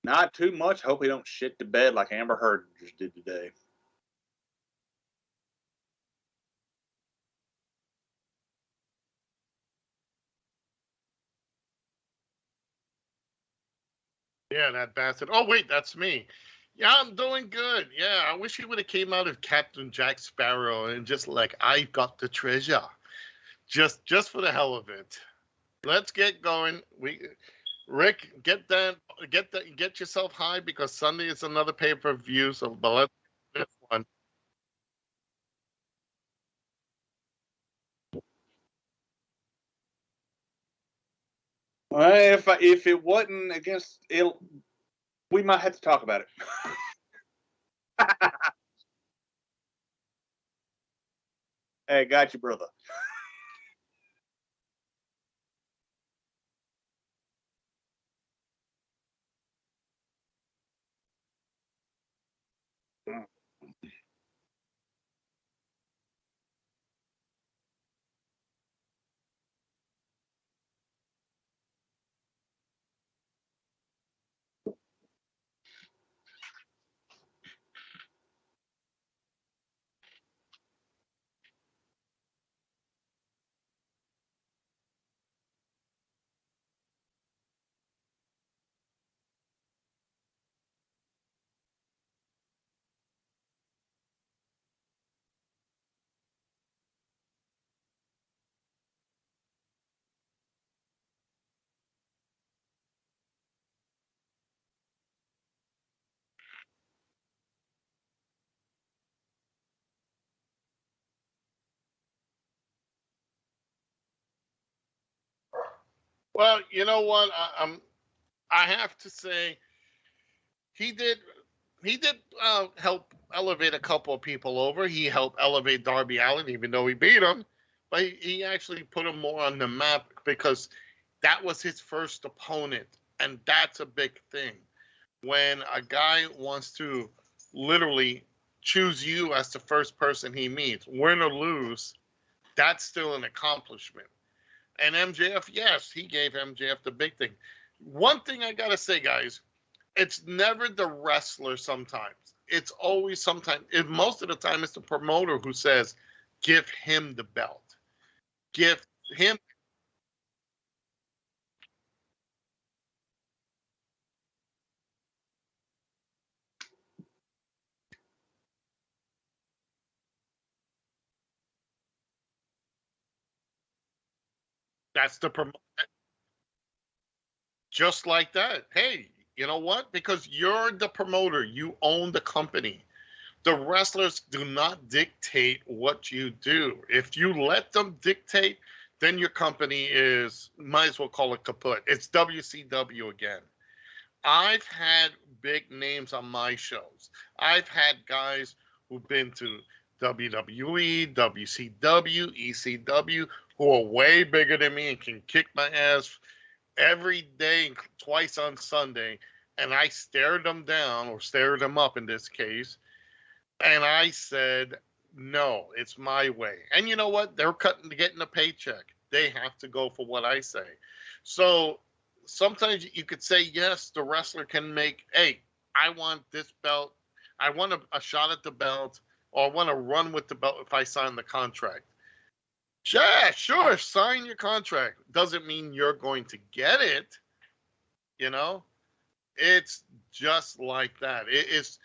Not too much. Hope he don't shit the bed like Amber Heard just did today. Yeah, that bastard. Oh wait, that's me. Yeah, I'm doing good. Yeah, I wish he would have came out of Captain Jack Sparrow and just like I got the treasure, just for the hell of it. Let's get going. Rick, get yourself high because Sunday is another pay per view. So, but let's this one. Well, if it wasn't against it, we might have to talk about it. Hey, got you, brother. Well, you know what? I have to say he did he did help elevate a couple of people over. He helped elevate Darby Allin, even though he beat him, but he actually put him more on the map because that was his first opponent, and that's a big thing. When a guy wants to literally choose you as the first person he meets, win or lose, that's still an accomplishment. And MJF, yes, he gave MJF the big thing. One thing I gotta say, guys, it's never the wrestler sometimes. It's always sometimes, most of the time, it's the promoter who says, give him the belt. Give him. That's the promoter. Just like that. Hey, you know what? Because you're the promoter, you own the company. The wrestlers do not dictate what you do. If you let them dictate, then your company is, might as well call it kaput. It's WCW again. I've had big names on my shows. I've had guys who've been to WWE, WCW, ECW, who are way bigger than me and can kick my ass every day, twice on Sunday. And I stared them down, or stared them up in this case, and I said, no, it's my way. And you know what? They're getting a paycheck. They have to go for what I say. So sometimes you could say, yes, the wrestler can make, hey, I want this belt. I want a shot at the belt, or I want to run with the belt if I sign the contract. Yeah, sure, sign your contract. Doesn't mean you're going to get it, you know? It's just like that. It's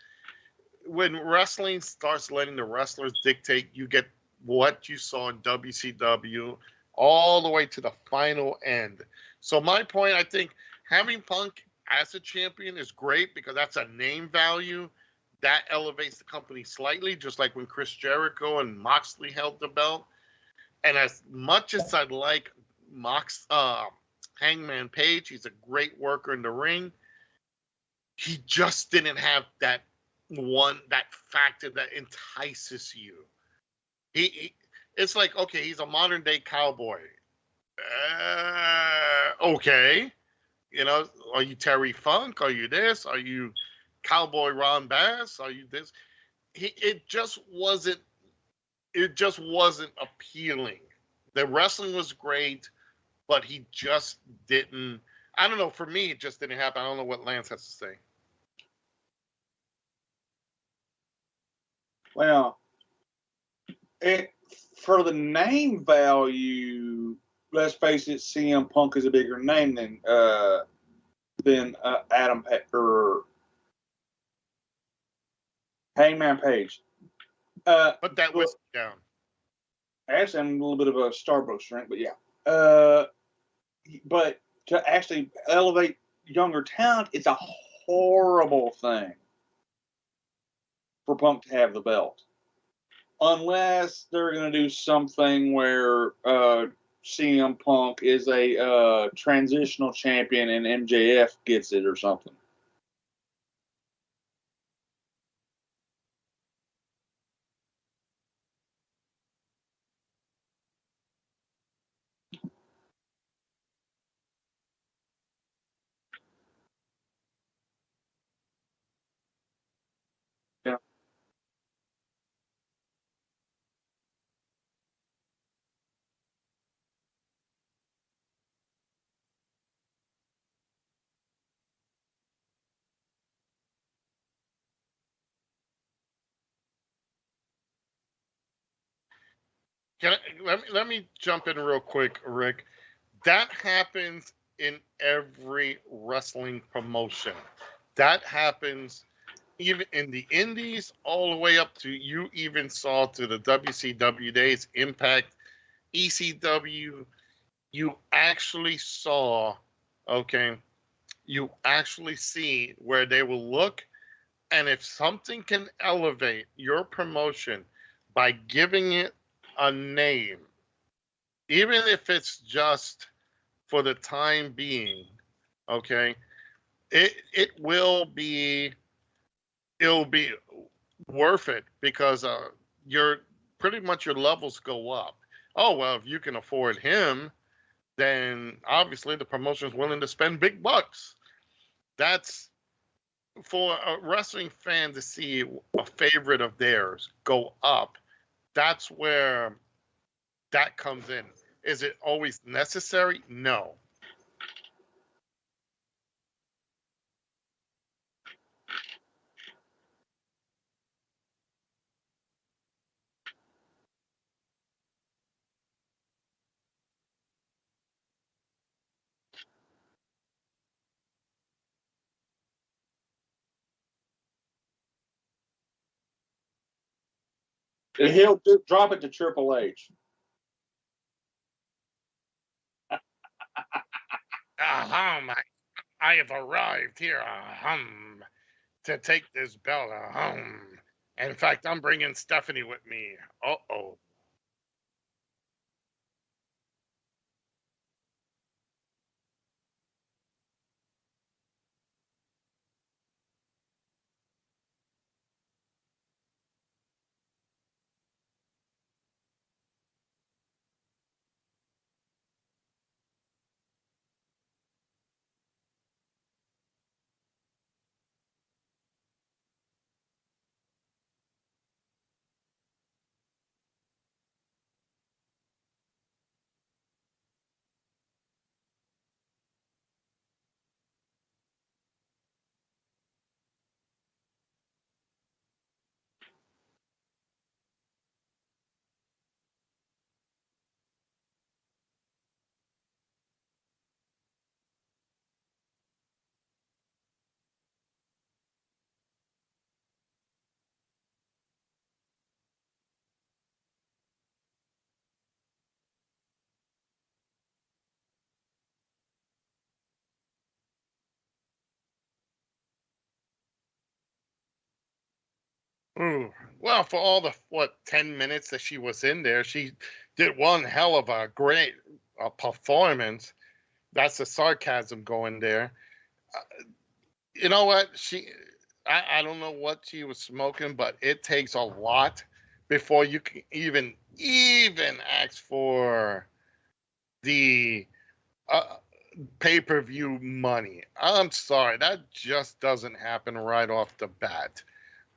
when wrestling starts letting the wrestlers dictate, you get what you saw in WCW all the way to the final end. So my point, I think having Punk as a champion is great because that's a name value that elevates the company slightly, just like when Chris Jericho and Moxley held the belt. And as much as I'd like Hangman Page, he's a great worker in the ring. He just didn't have that factor that entices you. He it's like, okay, he's a modern day cowboy. Okay, you know, are you Terry Funk? Are you this? Are you Cowboy Ron Bass? Are you this? It just wasn't. It just wasn't appealing. The wrestling was great, but he just didn't. I don't know. For me, it just didn't happen. I don't know what Lance has to say. Well, for the name value, let's face it, CM Punk is a bigger name than Adam or Hangman Page. Put that whiskey down. Actually, I'm a little bit of a Starbucks drink, but yeah. But to actually elevate younger talent, it's a horrible thing for Punk to have the belt. Unless they're going to do something where CM Punk is a transitional champion and MJF gets it or something. Yeah. Let me jump in real quick, Rick. That happens in every wrestling promotion. That happens even in the indies, all the way up to, you even saw to the WCW days, Impact, ECW. You actually saw, okay, you actually see where they will look, and if something can elevate your promotion by giving it a name, even if it's just for the time being, okay, it'll be worth it, because your pretty much your levels go up. Oh well, if you can afford him, then obviously the promotion is willing to spend big bucks. That's for a wrestling fan to see a favorite of theirs go up. That's where that comes in. Is it always necessary? No. He'll drop it to Triple H. Ahem, I have arrived here, to take this belt, In fact, I'm bringing Stephanie with me. Uh-oh. Ooh. Well, for all the 10 minutes that she was in there, she did one hell of a great performance. That's the sarcasm going there. You know what? I don't know what she was smoking, but it takes a lot before you can even ask for the pay-per-view money. I'm sorry, that just doesn't happen right off the bat.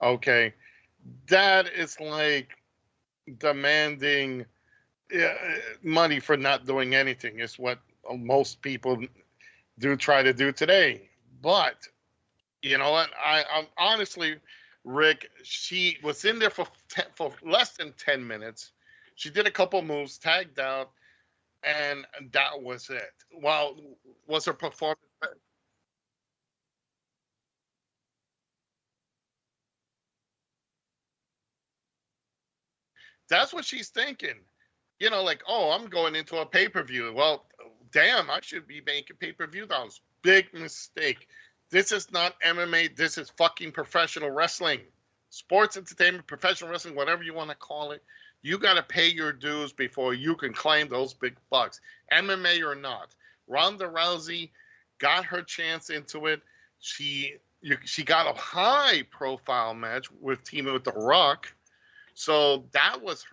Okay, that is like demanding money for not doing anything. Is what most people do try to do today. But you know what? I'm honestly, Rick, she was in there for less than 10 minutes. She did a couple moves, tagged out, and that was it. Well, was her performance? That's what she's thinking. You know, like, oh, I'm going into a pay per view. Well, damn, I should be making pay per view dollars. Big mistake. This is not MMA. This is fucking professional wrestling, sports entertainment, professional wrestling, whatever you want to call it. You got to pay your dues before you can claim those big bucks, MMA or not. Ronda Rousey got her chance into it. She got a high profile match with teaming with The Rock, so that was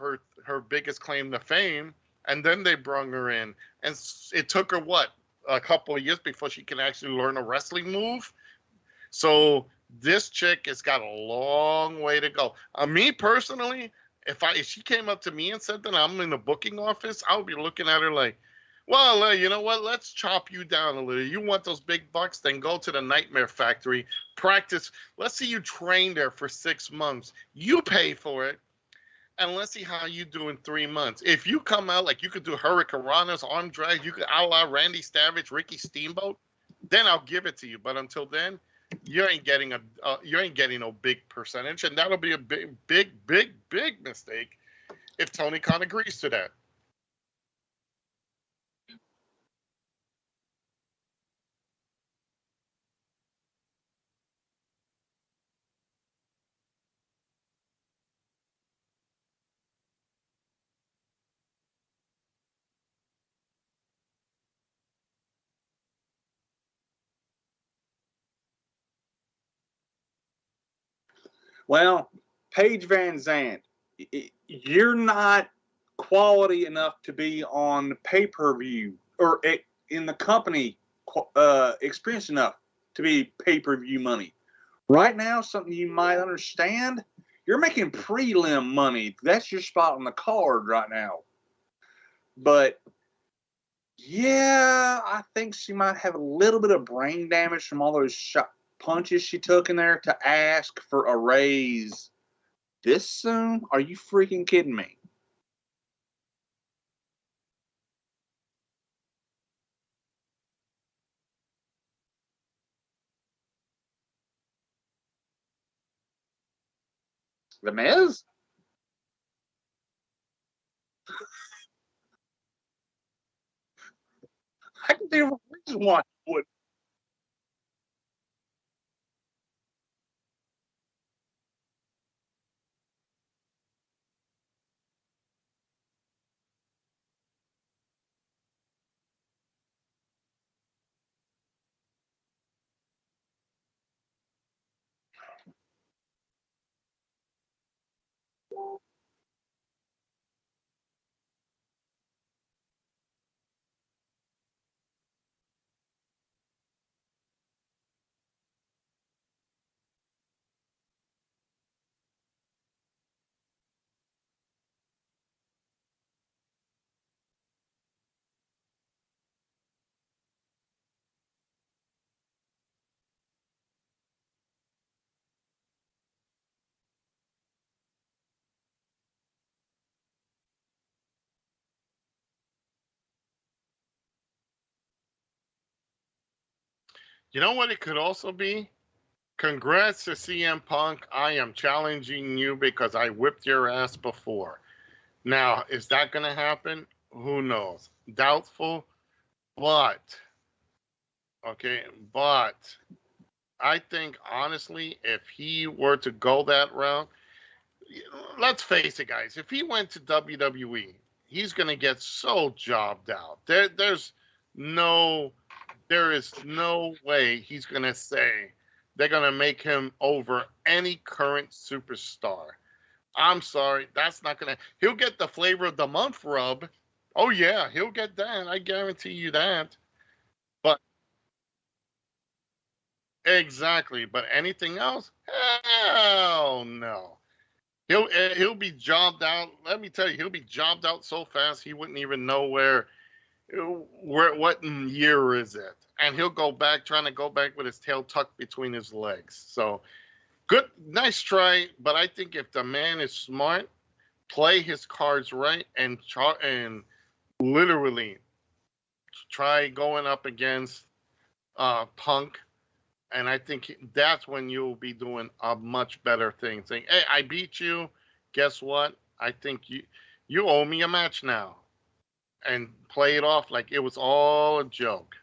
her biggest claim to fame. And then they brung her in, and it took her what, a couple of years before she can actually learn a wrestling move. So this chick has got a long way to go. Me personally, if she came up to me and said that I'm in the booking office, I would be looking at her like, well, you know what? Let's chop you down a little. You want those big bucks? Then go to the Nightmare Factory, practice. Let's see you train there for 6 months. You pay for it, and let's see how you do in 3 months. If you come out like you could do Hurricanrana's arm drag, you could a la Randy Savage, Ricky Steamboat, then I'll give it to you. But until then, you ain't getting no big percentage, and that'll be a big mistake if Tony Khan agrees to that. Well, Paige Van Zandt, you're not quality enough to be on pay per view or in the company experienced enough to be pay per view money. Right now, something you might understand, you're making prelim money. That's your spot on the card right now. But yeah, I think she might have a little bit of brain damage from all those punches she took in there to ask for a raise this soon. Are you freaking kidding me? The Miz? I can think of a reason why he would. You know what it could also be? Congrats to CM Punk. I am challenging you because I whipped your ass before. Now, is that going to happen? Who knows? Doubtful, but, okay, but I think, honestly, if he were to go that route, let's face it, guys, if he went to WWE, he's going to get so jobbed out. No, there is no way he's going to say they're going to make him over any current superstar. I'm sorry, that's not going to. He'll get the flavor of the month rub. Oh, yeah, he'll get that. I guarantee you that. But exactly. But anything else? Hell no. He'll be jobbed out. Let me tell you, he'll be jobbed out so fast he wouldn't even know what year is it, and he'll go back trying to go back with his tail tucked between his legs. So Good, nice try, but I think if the man is smart, play his cards right, and literally try going up against Punk, and I think that's when you'll be doing a much better thing. Saying, "Hey, I beat you. Guess what? I think you owe me a match now," and play it off like it was all a joke.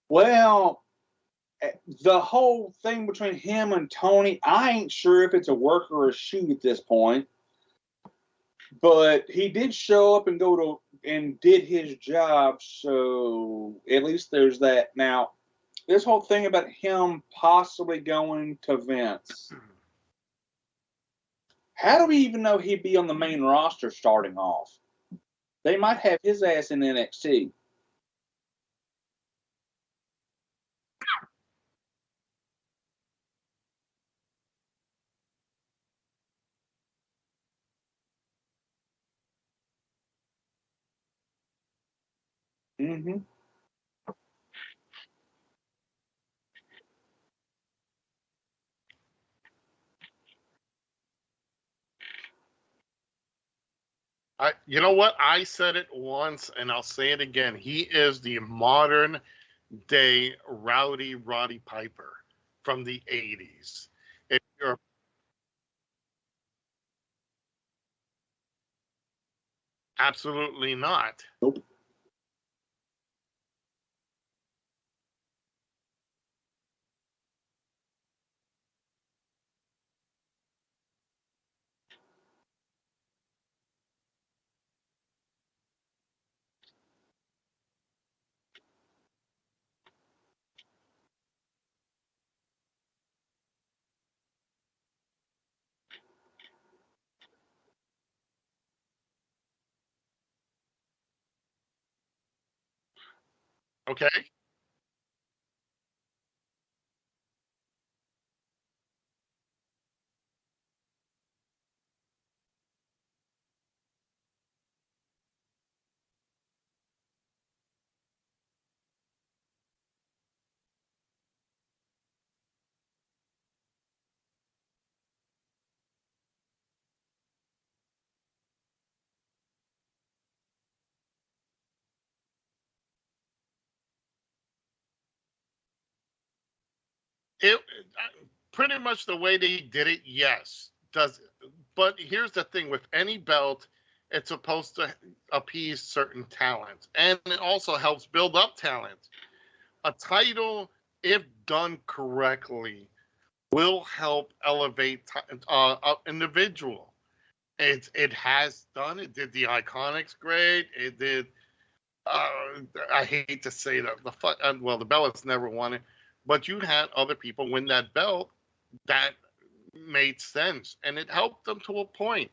Well, the whole thing between him and Tony, I ain't sure if it's a work or a shoot at this point. But he did show up and go to and did his job, so at least there's that. Now, this whole thing about him possibly going to Vince, how do we even know he'd be on the main roster starting off? They might have his ass in NXT. Mm-hmm. You know what? I said it once, and I'll say it again. He is the modern day Rowdy Roddy Piper from the '80s. If you're absolutely not. Nope. Okay. It pretty much the way they did it, yes. Does but here's the thing with any belt, it's supposed to appease certain talent, and it also helps build up talent. A title, if done correctly, will help elevate an individual. It has done. It did the Iconics great. It did. I hate to say that well, the Bellas never won it, but you had other people win that belt that made sense, and it helped them to a point.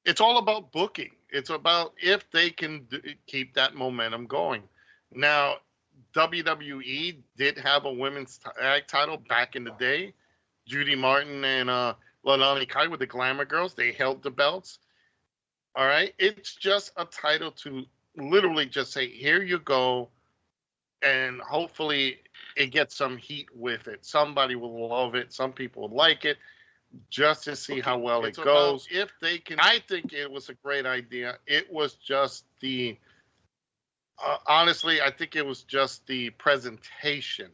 It's all about booking. It's about if they can keep that momentum going. Now, WWE did have a women's tag title back in the day. Judy Martin and Lalani Kai with the Glamour Girls. They held the belts. All right. It's just a title to literally just say, here you go. And hopefully it gets some heat with it. Somebody will love it. Some people will like it just to see how well it goes. If they can, I think it was a great idea. It was just the, honestly, I think it was just the presentation.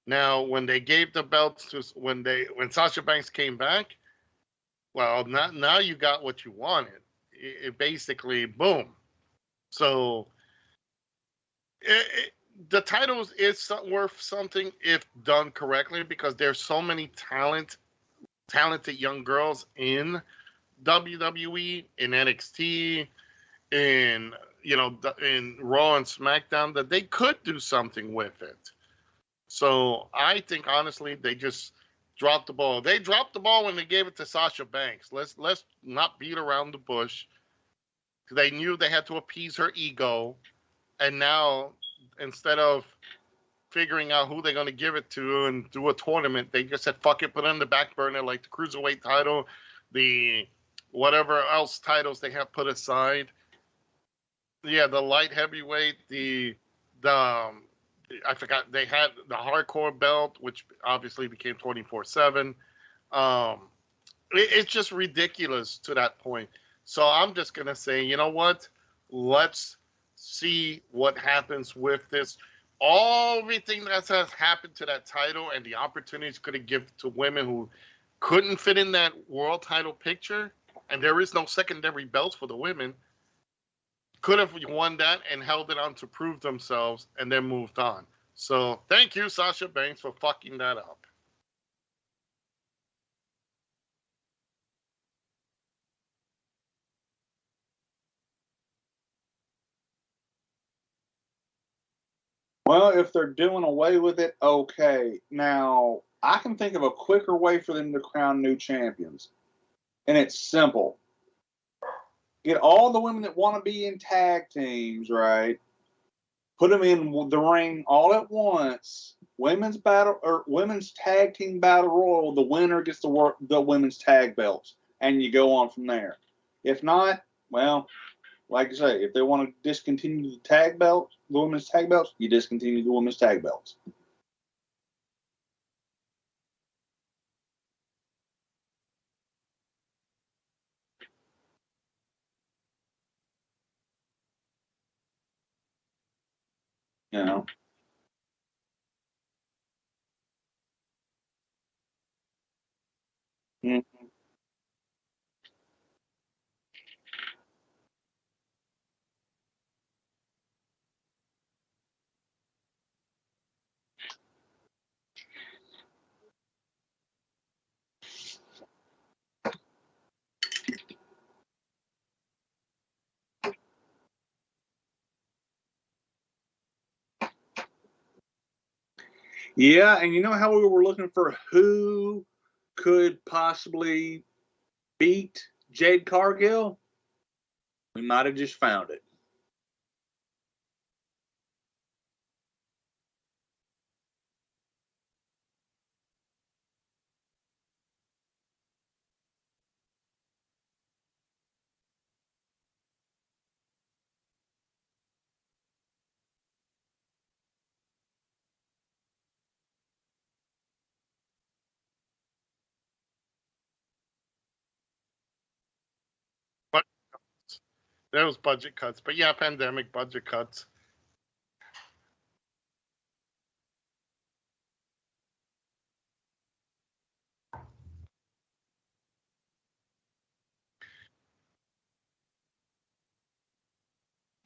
Now, when they gave the belts to, when Sasha Banks came back, well, now you got what you wanted. It basically, boom. So the titles is worth something if done correctly because there's so many talented young girls in WWE, in NXT, in in Raw and SmackDown that they could do something with it. So I think honestly they just dropped the ball. They dropped the ball when they gave it to Sasha Banks. Let's not beat around the bush. They knew they had to appease her ego, and now instead of figuring out who they're going to give it to and do a tournament, they just said fuck it, put it on the back burner like the cruiserweight title, the whatever else titles they have put aside. Yeah, the light heavyweight, I forgot they had the hardcore belt, which obviously became 24/7. It's just ridiculous to that point. So I'm just gonna say, you know what? Let's see what happens with this. Everything that has happened to that title and the opportunities could have given to women who couldn't fit in that world title picture, and there is no secondary belts for the women, could have won that and held it on to prove themselves and then moved on. So thank you, Sasha Banks, for fucking that up. Well, if they're doing away with it, okay. Now, I can think of a quicker way for them to crown new champions. And it's simple. Get all the women that want to be in tag teams, right? Put them in the ring all at once. Women's battle or women's tag team battle royal. The winner gets the women's tag belts, and you go on from there. If not, well, like I say, if they want to discontinue the tag belts, the women's tag belts, you discontinue the women's tag belts. You know. Mm. Yeah, and you know how we were looking for who could possibly beat Jade Cargill? We might have just found it. But there was budget cuts. But yeah, pandemic budget cuts.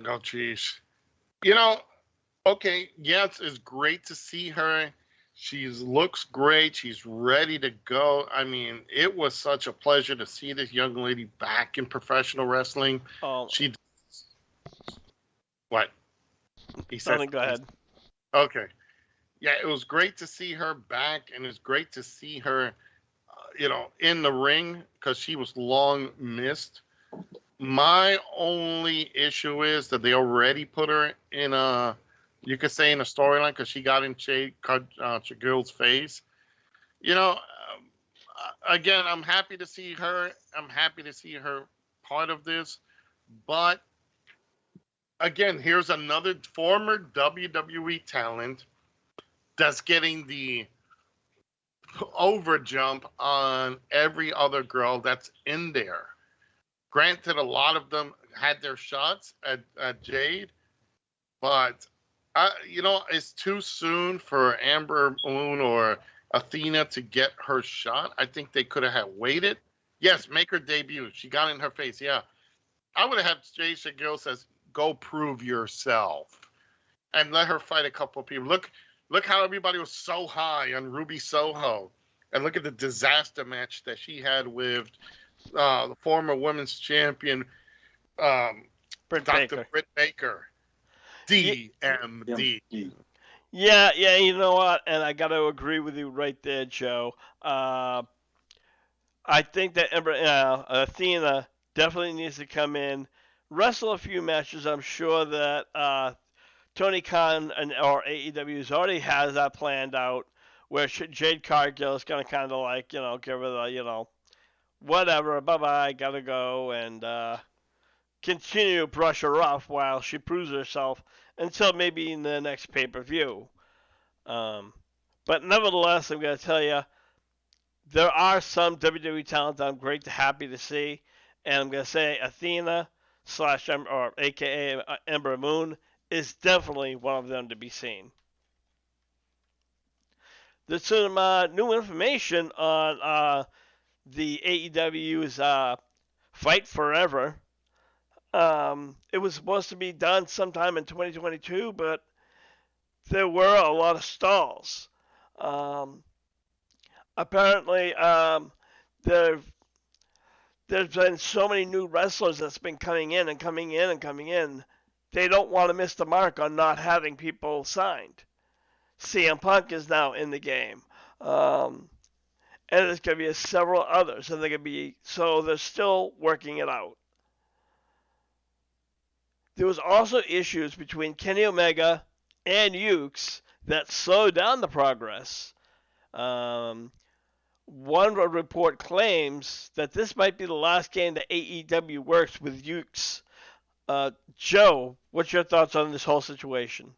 Oh, jeez. You know, okay, yes, it's great to see her. She looks great. She's ready to go. I mean, it was such a pleasure to see this young lady back in professional wrestling. Oh, She what? He said. go ahead. Okay. Yeah, it was great to see her back, and it's great to see her, in the ring because she was long missed. My only issue is that they already put her in you could say in a storyline because she got in Chagill's face. You know, again, I'm happy to see her. I'm happy to see her part of this, but again, here's another former WWE talent that's getting the overjump on every other girl that's in there. Granted, a lot of them had their shots at Jade, but it's too soon for Amber Moon or Athena to get her shot. I think they could have had waited. Yes, make her debut. She got in her face. Yeah, I would have had Jade Shagil says, "Go prove yourself," and let her fight a couple of people. Look how everybody was so high on Ruby Soho, and look at the disaster match that she had with the former women's champion, Britt Dr. Baker. Britt Baker, DMD. Yeah, you know what? And I got to agree with you right there, Joe. I think that Athena definitely needs to come in, wrestle a few matches. I'm sure that Tony Khan or AEW's already has that planned out, where Jade Cargill is going to kind of like, give her the, whatever, bye-bye, gotta go, and continue to brush her off while she proves herself until maybe in the next pay-per-view. But nevertheless, I'm going to tell you, there are some WWE talent I'm great happy to see, and I'm going to say Athena slash or AKA Ember Moon is definitely one of them to be seen. There's some new information on the AEW's Fight Forever. It was supposed to be done sometime in 2022, but there were a lot of stalls. Apparently, there's been so many new wrestlers that's been coming in and coming in and coming in. They don't want to miss the mark on not having people signed. CM Punk is now in the game. And there's going to be several others. And so they're still working it out. There was also issues between Kenny Omega and Ukes that slowed down the progress. One report claims that this might be the last game that AEW works with Ukes. Joe, what's your thoughts on this whole situation?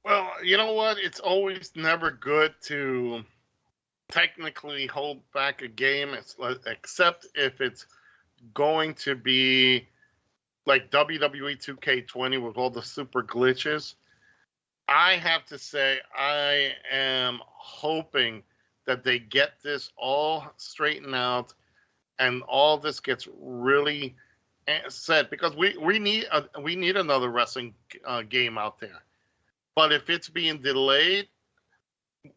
Well, you know what? It's always never good to technically hold back a game, except if it's going to be like WWE 2K20 with all the super glitches. I have to say, I am hoping that they get this all straightened out and all this gets really set, because we need another wrestling game out there. But if it's being delayed,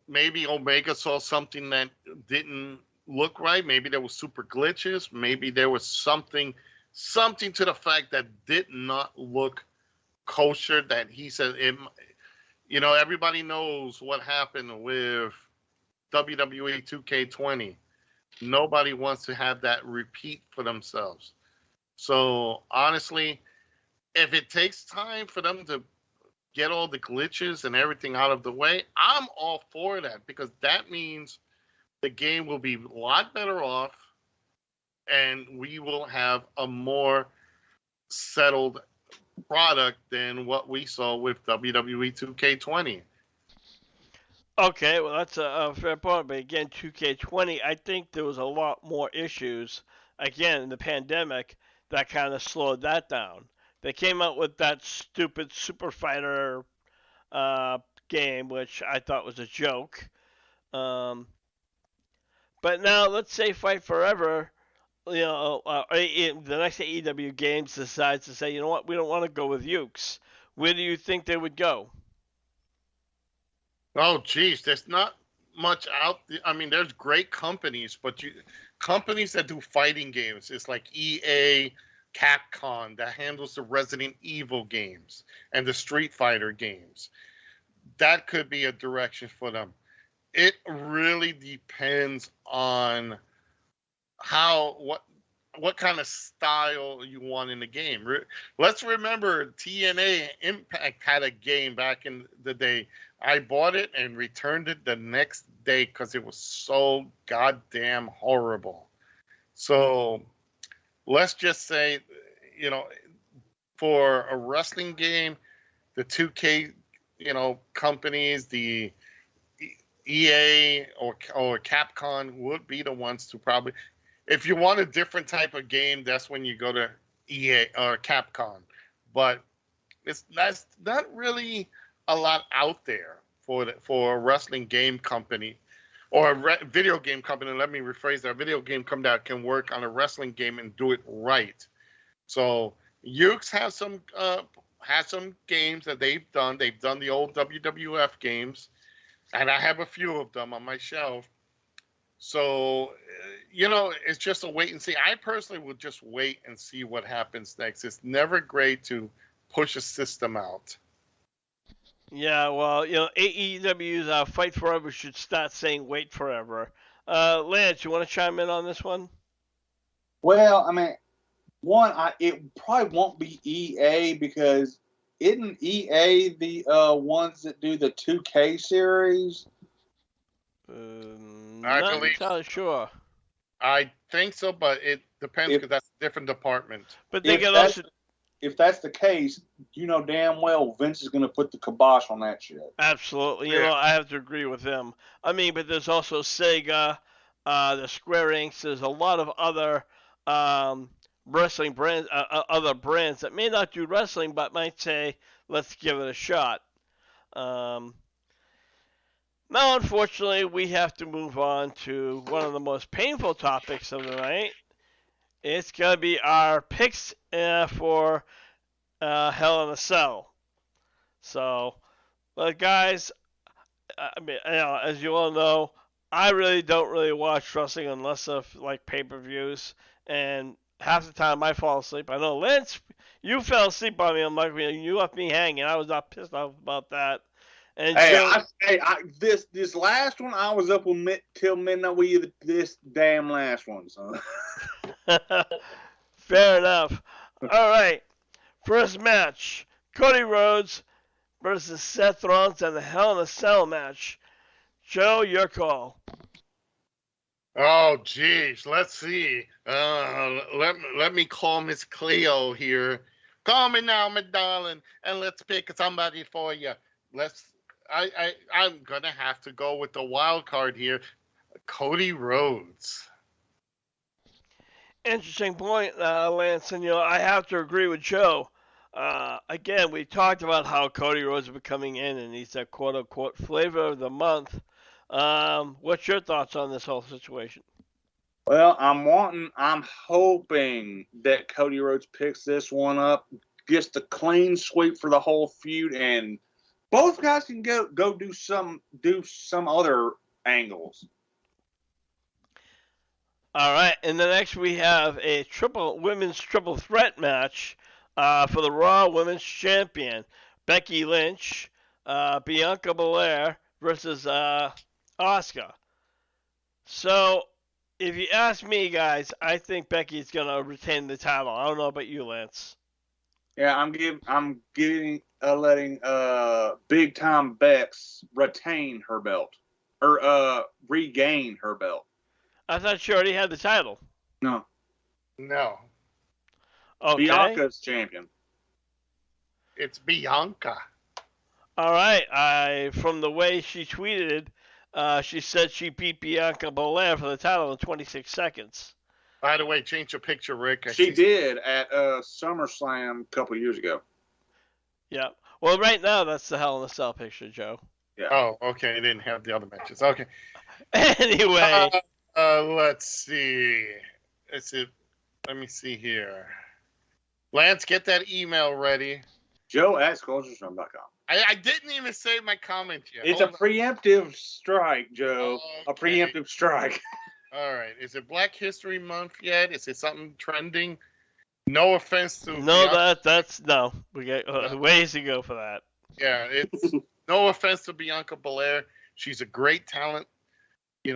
maybe Omega saw something that didn't look right. Maybe there was super glitches. Maybe there was something to the fact that did not look kosher, that he said it. You know, everybody knows what happened with WWE 2K20. Nobody wants to have that repeat for themselves. So honestly, if it takes time for them to get all the glitches and everything out of the way, I'm all for that, because that means the game will be a lot better off and we will have a more settled product than what we saw with WWE 2K20. Okay, well, that's a fair point. But again, 2K20, I think there was a lot more issues, again, in the pandemic that kind of slowed that down. They came out with that stupid Super Fighter game, which I thought was a joke. But now, let's say Fight Forever, the next AEW Games decides to say, you know what, we don't want to go with Ukes. Where do you think they would go? Oh, geez, there's not much out there. I mean, there's great companies, but companies that do fighting games, it's like EA, Capcom, that handles the Resident Evil games and the Street Fighter games. That could be a direction for them. It really depends on what kind of style you want in the game. Let's remember TNA Impact had a game back in the day. I bought it and returned it the next day because it was so goddamn horrible. So let's just say, for a wrestling game, the 2K, companies, the EA or Capcom would be the ones to probably. If you want a different type of game, that's when you go to EA or Capcom. But that's not really a lot out there for a wrestling game company or a video game company. Let me rephrase that: a video game company that can work on a wrestling game and do it right. So Ukes has some games that they've done. They've done the old WWF games, and I have a few of them on my shelf. So, it's just a wait and see. I personally will just wait and see what happens next. It's never great to push a system out. Yeah, well, AEW's Fight Forever should start saying wait forever. Lance, you want to chime in on this one? Well, I mean, it probably won't be EA, because isn't EA the ones that do the 2K series? Not entirely sure. I think so, but it depends If because that's a different department. But they if can that's also if that's the case, you know damn well Vince is going to put the kibosh on that shit. absolutely. You Yeah. know, I have to agree with him. I mean, but there's also Sega, the Square Enix. There's a lot of other um, wrestling brands, other brands that may not do wrestling, but might say, "Let's give it a shot." Um, Now, unfortunately, we have to move on to one of the most painful topics of the night. It's going to be our picks for Hell in a Cell. So, guys, I mean, as you all know, I really don't really watch wrestling unless of like pay-per-views, and half the time I fall asleep. I know, Lance, you fell asleep on me. I'm like, you left me hanging. I was not pissed off about that. And Hey, Joe, this last one, I was up till midnight with you. This damn last one, son. fair enough. All right, first match: Cody Rhodes versus Seth Rollins in the Hell in a Cell match. Joe, your call. Oh, geez. Let's see. Let me call Miss Cleo here. Call me now, my darling, and let's pick somebody for you. I'm gonna have to go with the wild card here, Cody Rhodes. Interesting point, Lance. And I have to agree with Joe. Again, we talked about how Cody Rhodes will be coming in, and he's a quote-unquote flavor of the month. What's your thoughts on this whole situation? Well, I'm hoping that Cody Rhodes picks this one up, gets the clean sweep for the whole feud, and both guys can go do some other angles. All right, and then next we have a women's triple threat match for the Raw Women's Champion, Becky Lynch, Bianca Belair versus Asuka. So, if you ask me, guys, I think Becky's gonna retain the title. I don't know about you, Lance. Yeah, letting Big Time Bex retain her belt or regain her belt. I thought she already had the title. No, Okay. Bianca's champion. It's Bianca. All right. From the way she tweeted, she said she beat Bianca Belair for the title in 26 seconds. By the way, change your picture, Rick. She did at SummerSlam a couple years ago. Yeah. Well, right now that's the Hell in a Cell picture, Joe. Yeah. Oh, okay. I didn't have the other matches. Okay. Anyway. Let's see. Let me see here. Lance, get that email ready. Joe at SculptureStorm.com. I didn't even say my comment yet. It's a preemptive strike, Joe. Okay. A preemptive strike. All right. Is it Black History Month yet? Is it something trending? No offense to that's no. We got ways to go for that. Yeah, it's no offense to Bianca Belair. She's a great talent.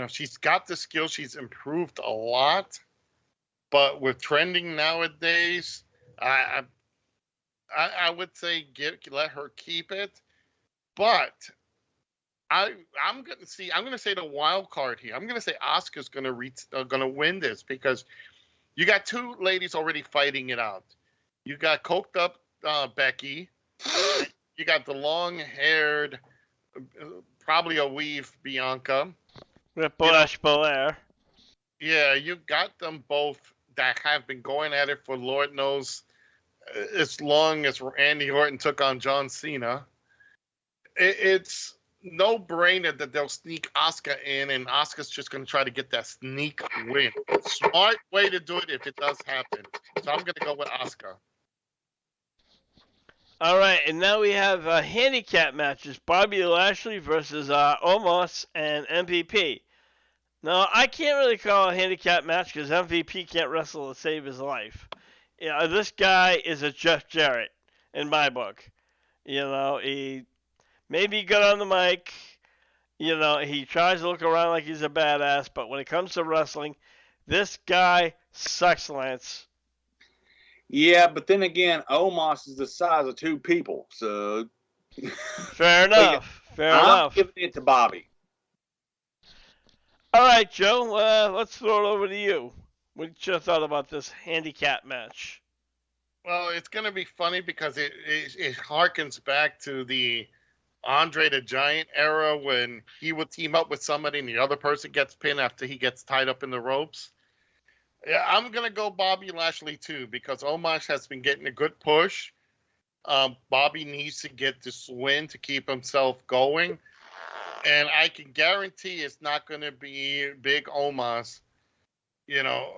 She's got the skill. She's improved a lot. But with trending nowadays, I would say let her keep it. But I'm gonna say the wild card here. I'm gonna say Asuka's gonna win this because you got two ladies already fighting it out. You got coked up Becky. You got the long-haired, probably a weave Bianca. Whiplash Belair. Yeah, you got them both that have been going at it for Lord knows as long as Randy Orton took on John Cena. It's no brainer that they'll sneak Asuka in, and Asuka's just going to try to get that sneak win. Smart way to do it if it does happen. So I'm going to go with Asuka. All right, and now we have handicap matches: Bobby Lashley versus Omos and MVP. Now, I can't really call a handicap match because MVP can't wrestle to save his life. This guy is a Jeff Jarrett in my book. He may be good on the mic. He tries to look around like he's a badass, but when it comes to wrestling, this guy sucks, Lance. Yeah, but then again, Omos is the size of two people, so fair enough. I'm giving it to Bobby. All right, Joe. Let's throw it over to you. What you thought about this handicap match? Well, it's going to be funny because it harkens back to the Andre the Giant era when he would team up with somebody and the other person gets pinned after he gets tied up in the ropes. Yeah, I'm going to go Bobby Lashley too because Omos has been getting a good push. Bobby needs to get this win to keep himself going. And I can guarantee it's not going to be Big Omos. You know,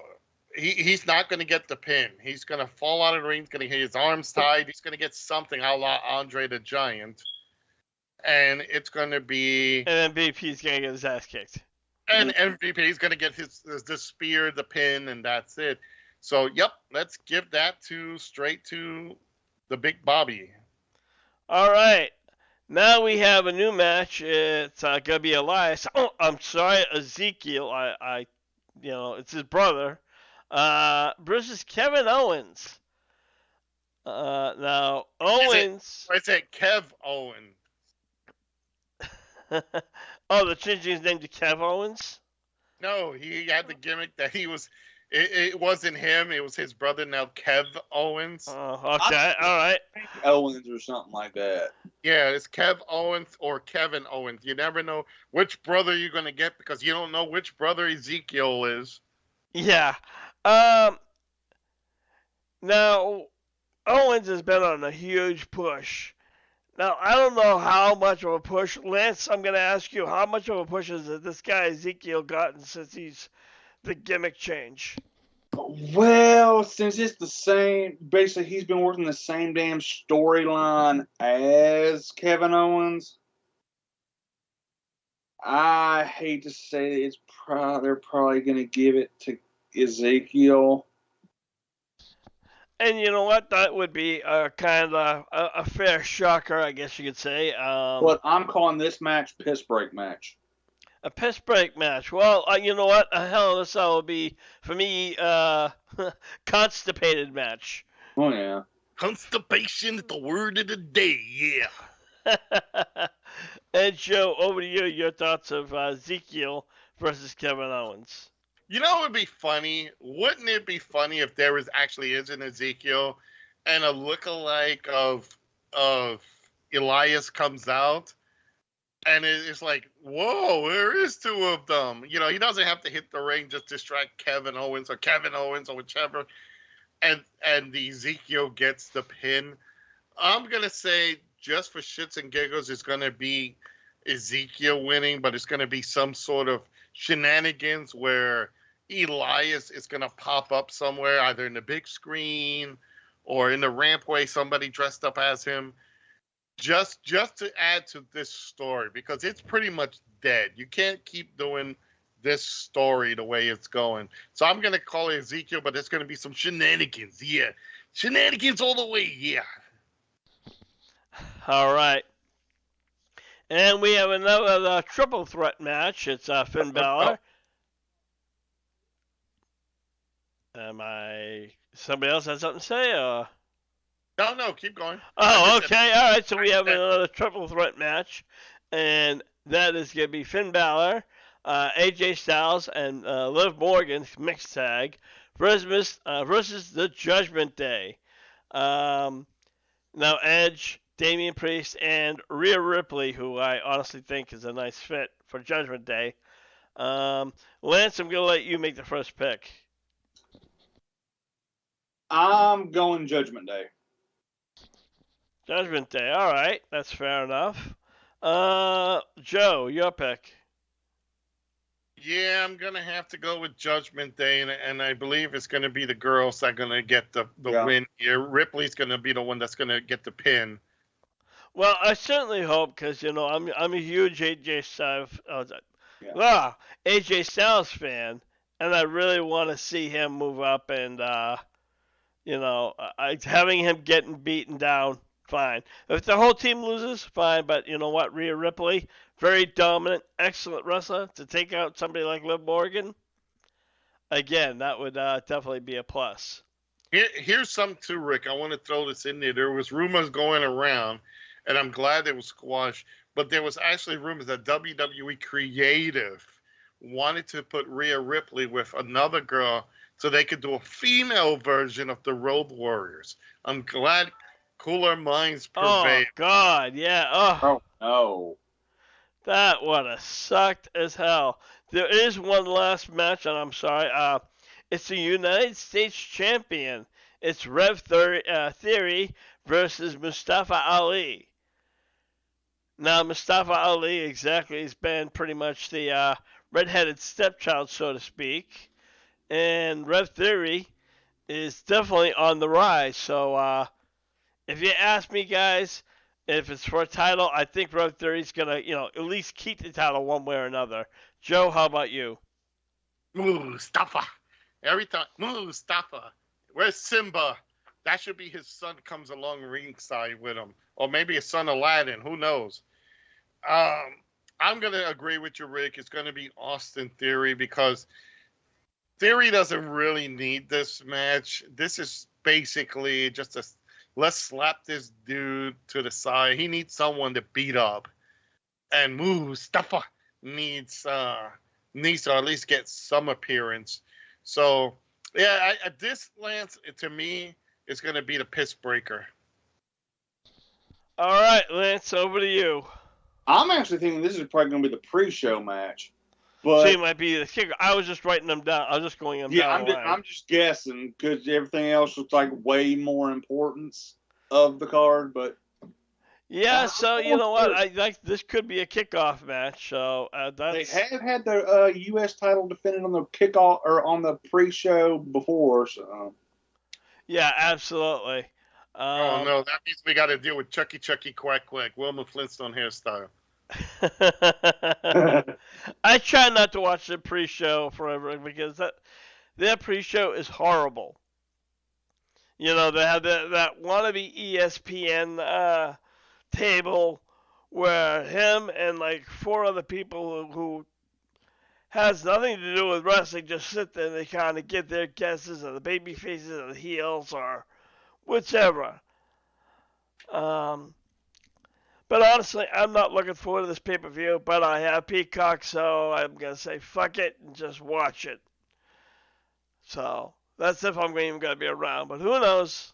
he's not going to get the pin. He's going to fall out of the ring. He's going to get his arms tied. He's going to get something a la Andre the Giant. And it's going to be... And MVP's going to get his ass kicked. And MVP is going to get the spear, the pin, and that's it. So, yep, let's give that straight to the Big Bobby. All right. Now we have a new match. It's going to be Elias. Oh, I'm sorry, Ezekiel. It's his brother. Versus Kevin Owens. Now, Owens... I said Kev Owens. Oh, they're changing his name to Kev Owens? No, he had the gimmick that he was... It wasn't him. It was his brother now, Kev Owens. Oh, okay. All right. Owens or something like that. Yeah, it's Kev Owens or Kevin Owens. You never know which brother you're going to get because you don't know which brother Ezekiel is. Yeah. Now, Owens has been on a huge push. Now, I don't know how much of a push. Lance, I'm going to ask you, how much of a push has this guy Ezekiel gotten since he's the gimmick change? Well, since it's the same, basically he's been working the same damn storyline as Kevin Owens. I hate to say it, they're probably going to give it to Ezekiel. And you know what? That would be kind of a fair shocker, I guess you could say. But I'm calling this match piss break match. A piss break match. Well, you know what? A Hell in a Cell will be, for me, constipated match. Oh, yeah. Constipation is the word of the day, yeah. And Joe, over to you. Your thoughts of Ezekiel versus Kevin Owens. You know what would be funny? Wouldn't it be funny if there actually is an Ezekiel and a lookalike of Elias comes out and it's like, whoa, there is two of them. You know, he doesn't have to hit the ring, just distract Kevin Owens or whichever. And the Ezekiel gets the pin. I'm going to say just for shits and giggles, it's going to be Ezekiel winning, but it's going to be some sort of shenanigans where Elias is going to pop up somewhere, either in the big screen or in the rampway, somebody dressed up as him, just to add to this story, because it's pretty much dead. You can't keep doing this story the way it's going. So I'm going to call it Ezekiel, but it's going to be some shenanigans. Yeah. Shenanigans all the way. Yeah. All right. And we have another triple threat match. It's Finn Balor. Somebody else has something to say? Or? No, keep going. Oh, okay. All right. So we have another triple threat match. And that is going to be Finn Balor, AJ Styles, and Liv Morgan, mixed tag, versus the Judgment Day. Now, Edge, Damian Priest, and Rhea Ripley, who I honestly think is a nice fit for Judgment Day. Lance, I'm going to let you make the first pick. I'm going Judgment Day. Judgment Day. All right. That's fair enough. Joe, your pick. Yeah, I'm going to have to go with Judgment Day, and I believe it's going to be the girls that are going to get the win here. Ripley's going to be the one that's going to get the pin. Well, I certainly hope, because, you know, I'm a huge AJ Styles fan, and I really want to see him move up and, having him getting beaten down, fine. If the whole team loses, fine, but you know what, Rhea Ripley, very dominant, excellent wrestler, to take out somebody like Liv Morgan, again, that would definitely be a plus. Here's something too, Rick. I want to throw this in there. There was rumors going around, and I'm glad it was squashed, but there was actually rumors that WWE Creative wanted to put Rhea Ripley with another girl so they could do a female version of the Road Warriors. I'm glad cooler minds Oh prevail. God, yeah. Oh no. That would have sucked as hell. There is one last match, and I'm sorry. It's the United States Champion. It's Theory versus Mustafa Ali. Now, Mustafa Ali exactly has been pretty much the redheaded stepchild, so to speak, and Rev Theory is definitely on the rise. So, if you ask me, guys, if it's for a title, I think Rev Theory's gonna, at least keep the title one way or another. Joe, how about you? Mustafa. Every time, Mustafa. Where's Simba? That should be his son comes along ringside with him. Or maybe his son Aladdin. Who knows? I'm going to agree with you, Rick. It's going to be Austin Theory because Theory doesn't really need this match. This is basically just let's slap this dude to the side. He needs someone to beat up. And Mustafa needs to at least get some appearance. So, yeah, this, Lance, to me, is going to be the piss breaker. All right, Lance, over to you. I'm actually thinking this is probably going to be the pre-show match. So But you might be the kicker. I was just writing them down. I was just going them yeah, down. I'm just guessing because everything else was like way more importance of the card. But Yeah, so you know what? I like this could be a kickoff match. So that's they have had the U.S. title defended on the kickoff or on the pre-show before. So yeah, absolutely. Oh, no, that means we got to deal with Chucky Quack Quack, Wilma Flintstone hairstyle. I try not to watch the pre-show forever because their pre-show is horrible. You know, they have that wannabe ESPN table where him and like four other people who has nothing to do with wrestling just sit there and they kind of get their guesses of the baby faces or the heels or whichever. But honestly, I'm not looking forward to this pay-per-view, but I have Peacock, so I'm going to say fuck it and just watch it. So that's if I'm even going to be around, but who knows?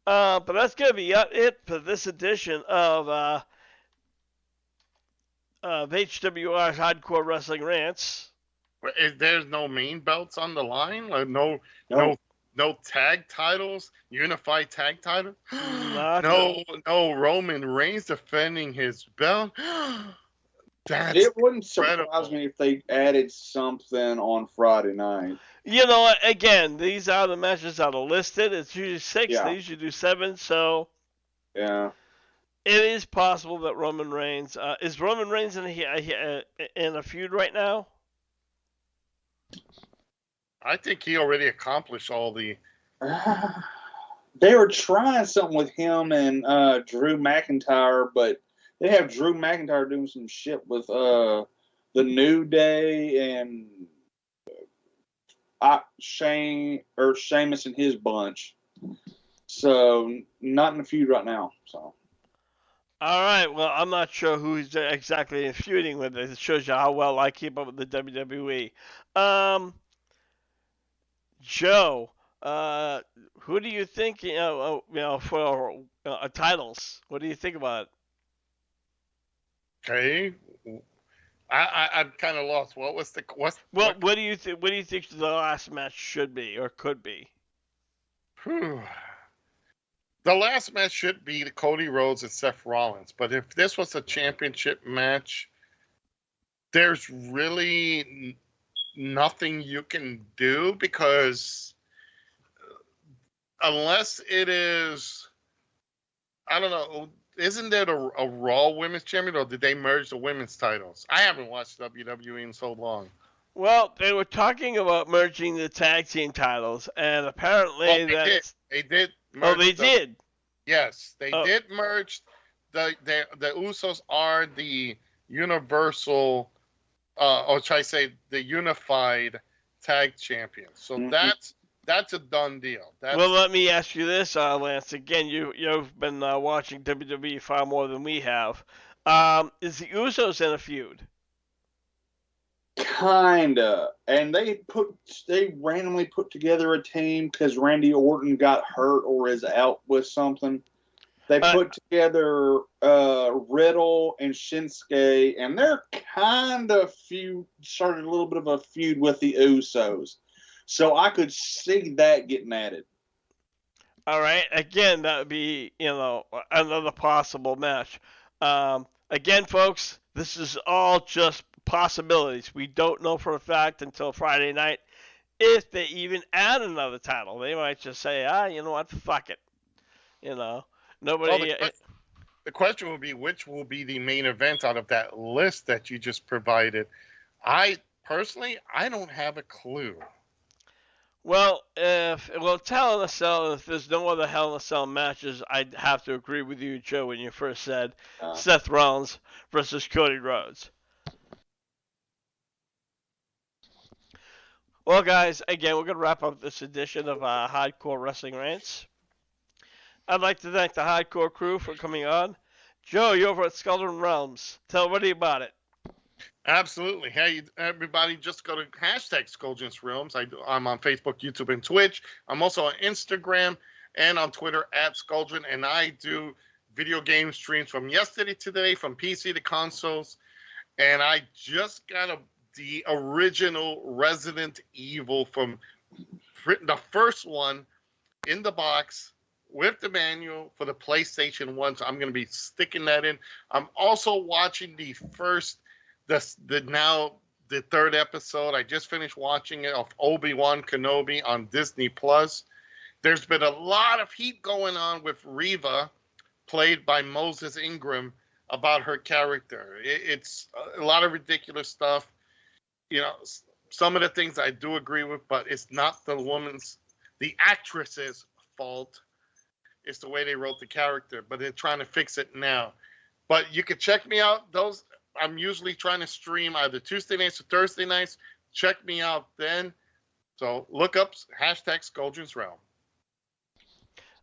But that's going to be it for this edition of HWR's Hardcore Wrestling Rants. There's no main belts on the line? Like no tag titles? Unified tag title? No Roman Reigns defending his belt? It wouldn't surprise me if they added something on Friday night. You know what? Again, these are the matches that are listed. It's usually 6. Yeah. They usually do 7, so... Yeah. It is possible that Roman Reigns... is Roman Reigns in a feud right now? I think he already accomplished all the... They were trying something with him and Drew McIntyre, but they have Drew McIntyre doing some shit with the New Day and Sheamus and his bunch. So not in a feud right now. So. All right. Well, I'm not sure who he's exactly feuding with. It shows you how well I keep up with the WWE. Joe, who do you think? For titles, what do you think about it? Okay, I'm kind of lost. What do you think? What do you think the last match should be or could be? The last match should be Cody Rhodes and Seth Rollins. But if this was a championship match, there's really nothing you can do because unless it is, I don't know, isn't there a Raw Women's Champion or did they merge the women's titles? I haven't watched WWE in so long. Well, they were talking about merging the tag team titles, and apparently they did. They did. Yes, they did merge. The Usos are the universal, or should I say, the unified tag champions. So that's a done deal. Well, let me ask you this, Lance. Again, you've been watching WWE far more than we have. Is the Usos in a feud? Kinda, and they randomly put together a team because Randy Orton got hurt or is out with something. They put together Riddle and Shinsuke, and they're kind of started a little bit of a feud with the Usos. So I could see that getting added. All right. Again, that would be, another possible match. Again, folks, this is all just possibilities. We don't know for a fact until Friday night if they even add another title. They might just say, you know what, fuck it. Nobody. Well, the question will be, which will be the main event out of that list that you just provided? I don't have a clue. Well, if Hell in a Cell, if there's no other Hell in a Cell matches, I'd have to agree with you, Joe, when you first said Seth Rollins versus Cody Rhodes. Well, guys, again, we're going to wrap up this edition of Hardcore Wrestling Rants. I'd like to thank the Hardcore crew for coming on. Joe, you're over at Skuldron Realms. Tell everybody about it. Absolutely. Hey, everybody, just go to hashtag Skuldron Realms. I'm on Facebook, YouTube, and Twitch. I'm also on Instagram and on Twitter at Skuldron, and I do video game streams from yesterday to today, from PC to consoles. And I just got the original Resident Evil from the first one in the box with the manual for the PlayStation 1. So I'm going to be sticking that in. I'm also watching the third episode. I just finished watching it of Obi-Wan Kenobi on Disney Plus. There's been a lot of heat going on with Reva, played by Moses Ingram, about her character. It's a lot of ridiculous stuff. Some of the things I do agree with, but it's not the actress's fault. It's the way they wrote the character, but they're trying to fix it now. But you can check me out. I'm usually trying to stream either Tuesday nights or Thursday nights. Check me out then. So look up hashtag Skuldron's Realm.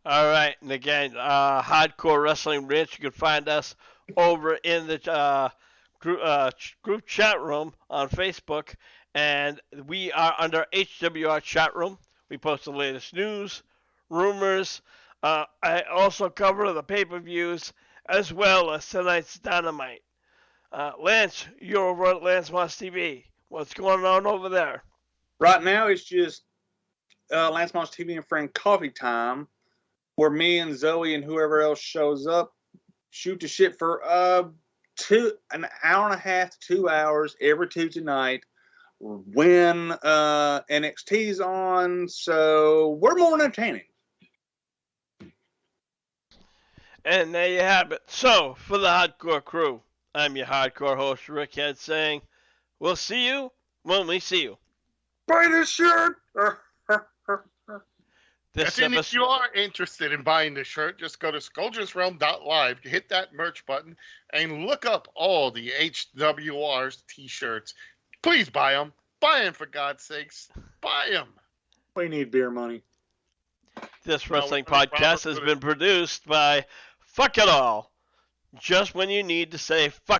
All right. And again, Hardcore Wrestling Rich, you can find us over in the group chat room on Facebook. And we are under HWR chat room. We post the latest news, rumors. I also cover the pay-per-views as well as tonight's Dynamite. Lance, you're over at Lance Moss TV. What's going on over there? Right now, it's just Lance Moss TV and Friend Coffee Time, where me and Zoe and whoever else shows up shoot the shit for an hour and a half to 2 hours every Tuesday night when NXT's on. So we're more entertaining. And there you have it. So, for the Hardcore crew, I'm your hardcore host, Rick Head, saying, we'll see you when we see you. Buy this shirt! If you are interested in buying this shirt, just go to Skuldron'sRealm.live, hit that merch button, and look up all the HWR's t-shirts. Please buy them. Buy them, for God's sakes. Buy them. We need beer money. This wrestling podcast has been produced by Fuck It All. Just when you need to say fuck